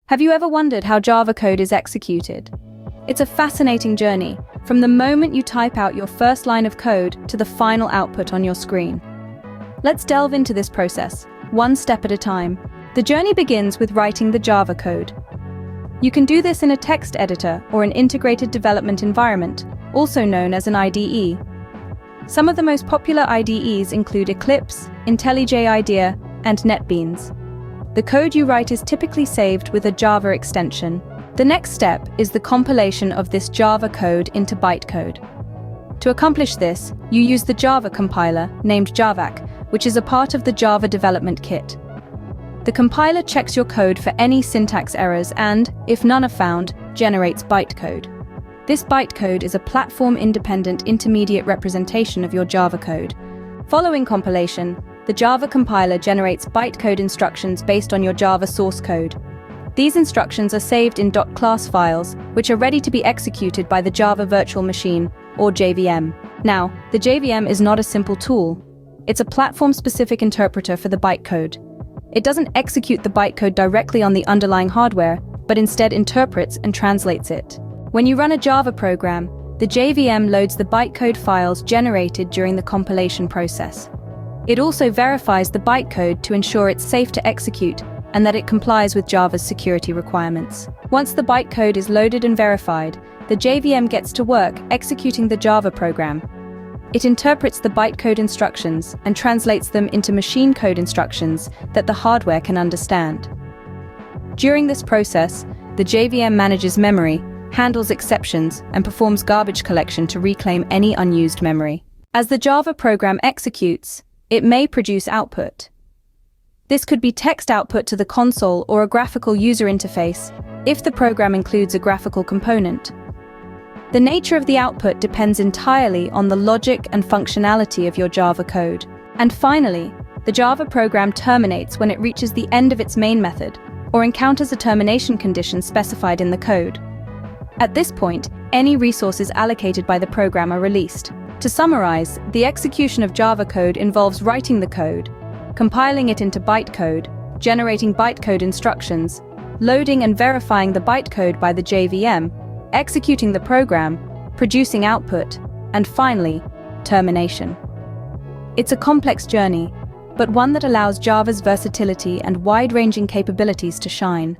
Have you ever wondered how Java code is executed? It's a fascinating journey, from the moment you type out your first line of code to the final output on your screen. Let's delve into this process, one step at a time. The journey begins with writing the Java code. You can do this in a text editor or an integrated development environment, also known as an IDE. Some of the most popular IDEs include Eclipse, IntelliJ IDEA, and NetBeans. The code you write is typically saved with a Java extension. The next step is the compilation of this Java code into bytecode. To accomplish this, you use the Java compiler, named Javac, which is a part of the Java development kit. The compiler checks your code for any syntax errors and, if none are found, generates bytecode. This bytecode is a platform-independent intermediate representation of your Java code. Following compilation, the Java compiler generates bytecode instructions based on your Java source code. These instructions are saved in .class files, which are ready to be executed by the Java Virtual Machine, or JVM. Now, the JVM is not a simple tool. It's a platform-specific interpreter for the bytecode. It doesn't execute the bytecode directly on the underlying hardware, but instead interprets and translates it. When you run a Java program, the JVM loads the bytecode files generated during the compilation process. It also verifies the bytecode to ensure it's safe to execute and that it complies with Java's security requirements. Once the bytecode is loaded and verified, the JVM gets to work executing the Java program. It interprets the bytecode instructions and translates them into machine code instructions that the hardware can understand. During this process, the JVM manages memory, handles exceptions, and performs garbage collection to reclaim any unused memory. As the Java program executes, it may produce output. This could be text output to the console or a graphical user interface, if the program includes a graphical component. The nature of the output depends entirely on the logic and functionality of your Java code. And finally, the Java program terminates when it reaches the end of its main method, or encounters a termination condition specified in the code. At this point, any resources allocated by the program are released. To summarize, the execution of Java code involves writing the code, compiling it into bytecode, generating bytecode instructions, loading and verifying the bytecode by the JVM, executing the program, producing output, and finally, termination. It's a complex journey, but one that allows Java's versatility and wide-ranging capabilities to shine.